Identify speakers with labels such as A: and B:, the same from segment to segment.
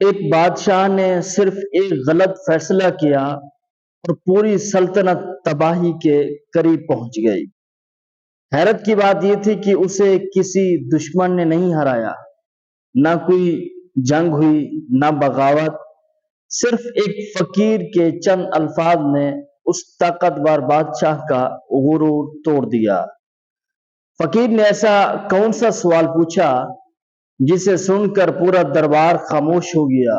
A: ایک بادشاہ نے صرف ایک غلط فیصلہ کیا اور پوری سلطنت تباہی کے قریب پہنچ گئی۔ حیرت کی بات یہ تھی کہ اسے کسی دشمن نے نہیں ہرایا، نہ کوئی جنگ ہوئی، نہ بغاوت۔ صرف ایک فقیر کے چند الفاظ نے اس طاقتور بادشاہ کا غرور توڑ دیا۔ فقیر نے ایسا کون سا سوال پوچھا جسے سن کر پورا دربار خاموش ہو گیا؟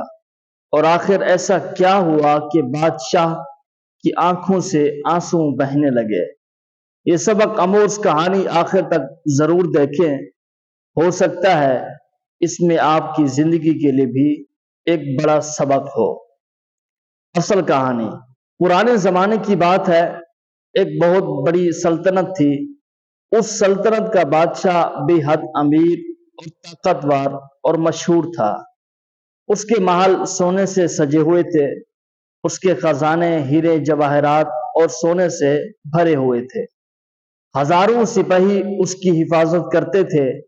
A: اور آخر ایسا کیا ہوا کہ بادشاہ کی آنکھوں سے آنسو بہنے لگے؟ یہ سبق آموز کہانی آخر تک ضرور دیکھیں، ہو سکتا ہے اس میں آپ کی زندگی کے لیے بھی ایک بڑا سبق ہو۔ اصل کہانی پرانے زمانے کی بات ہے۔ ایک بہت بڑی سلطنت تھی۔ اس سلطنت کا بادشاہ بے حد امیر اور طاقتور اور مشہور تھا۔ اس کے محل سونے سے سجے ہوئے تھے، اس کے خزانے ہیرے جواہرات اور سونے سے بھرے ہوئے تھے۔ ہزاروں سپاہی اس کی حفاظت کرتے تھے۔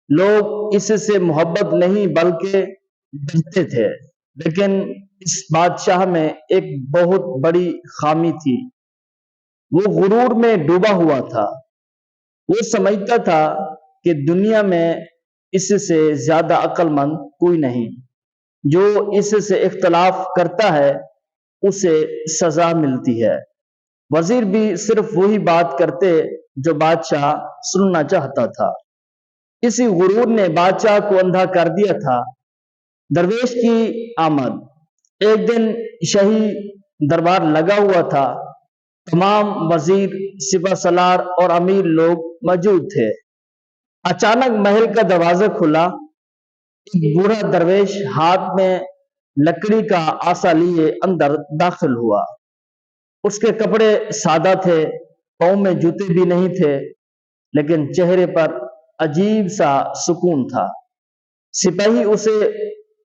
A: لوگ اس سے محبت نہیں بلکہ ڈرتے تھے۔ لیکن اس بادشاہ میں ایک بہت بڑی خامی تھی۔ وہ غرور میں ڈوبا ہوا تھا۔ وہ سمجھتا تھا کہ دنیا میں اس سے زیادہ عقل مند کوئی نہیں۔ جو اس سے اختلاف کرتا ہے اسے سزا ملتی ہے۔ وزیر بھی صرف وہی بات کرتے جو بادشاہ سننا چاہتا تھا۔ اسی غرور نے بادشاہ کو اندھا کر دیا تھا۔ درویش کی آمد۔ ایک دن شاہی دربار لگا ہوا تھا۔ تمام وزیر، سپہ سالار اور امیر لوگ موجود تھے۔ اچانک محل کا دروازہ کھلا۔ ایک بوڑھا درویش ہاتھ میں لکڑی کا آسا لیے اندر داخل ہوا۔ اس کے کپڑے سادہ تھے، پاؤں میں جوتے بھی نہیں تھے، لیکن چہرے پر عجیب سا سکون تھا۔ سپاہی اسے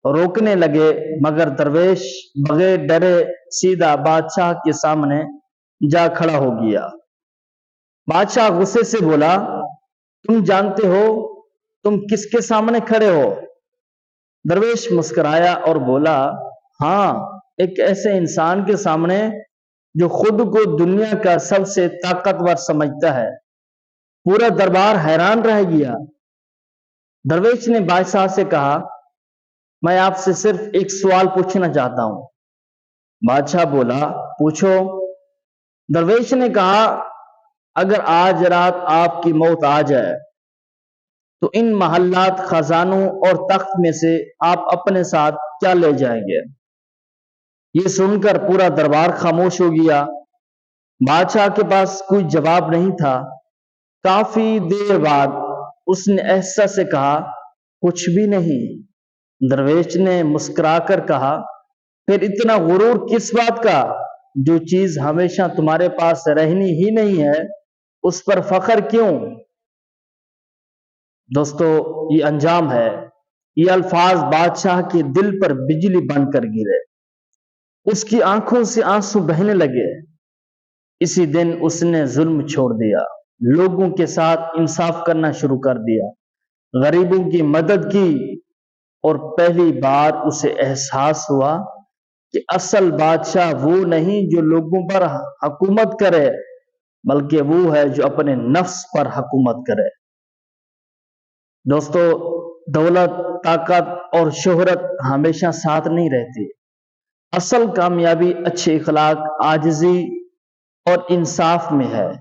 A: روکنے لگے مگر درویش بغیر ڈرے سیدھا بادشاہ کے سامنے جا کھڑا ہو گیا۔ بادشاہ غصے سے بولا، تم جانتے ہو تم کس کے سامنے کھڑے ہو؟ درویش مسکرایا اور بولا، ہاں، ایک ایسے انسان کے سامنے جو خود کو دنیا کا سب سے طاقتور سمجھتا ہے۔ پورا دربار حیران رہ گیا۔ درویش نے بادشاہ سے کہا، میں آپ سے صرف ایک سوال پوچھنا چاہتا ہوں۔ بادشاہ بولا، پوچھو۔ درویش نے کہا، اگر آج رات آپ کی موت آ جائے تو ان محلات، خزانوں اور تخت میں سے آپ اپنے ساتھ کیا لے جائیں گے؟ یہ سن کر پورا دربار خاموش ہو گیا۔ بادشاہ کے پاس کوئی جواب نہیں تھا۔ کافی دیر بعد اس نے احساس سے کہا، کچھ بھی نہیں۔ درویش نے مسکرا کر کہا، پھر اتنا غرور کس بات کا؟ جو چیز ہمیشہ تمہارے پاس رہنی ہی نہیں ہے اس پر فخر کیوں؟ دوستو، یہ انجام ہے۔ یہ الفاظ بادشاہ کے دل پر بجلی بن کر گرے۔ اس کی آنکھوں سے آنسو بہنے لگے۔ اسی دن اس نے ظلم چھوڑ دیا، لوگوں کے ساتھ انصاف کرنا شروع کر دیا، غریبوں کی مدد کی، اور پہلی بار اسے احساس ہوا کہ اصل بادشاہ وہ نہیں جو لوگوں پر حکومت کرے، بلکہ وہ ہے جو اپنے نفس پر حکومت کرے۔ دوستو، دولت، طاقت اور شہرت ہمیشہ ساتھ نہیں رہتی۔ اصل کامیابی اچھے اخلاق، عاجزی اور انصاف میں ہے۔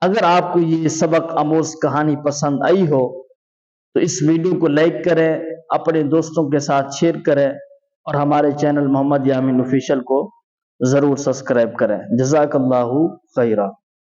A: اگر آپ کو یہ سبق آموز کہانی پسند آئی ہو تو اس ویڈیو کو لائک کریں، اپنے دوستوں کے ساتھ شیئر کریں اور ہمارے چینل محمد یامین آفیشل کو ضرور سبسکرائب کریں۔ جزاک اللہ خیرہ۔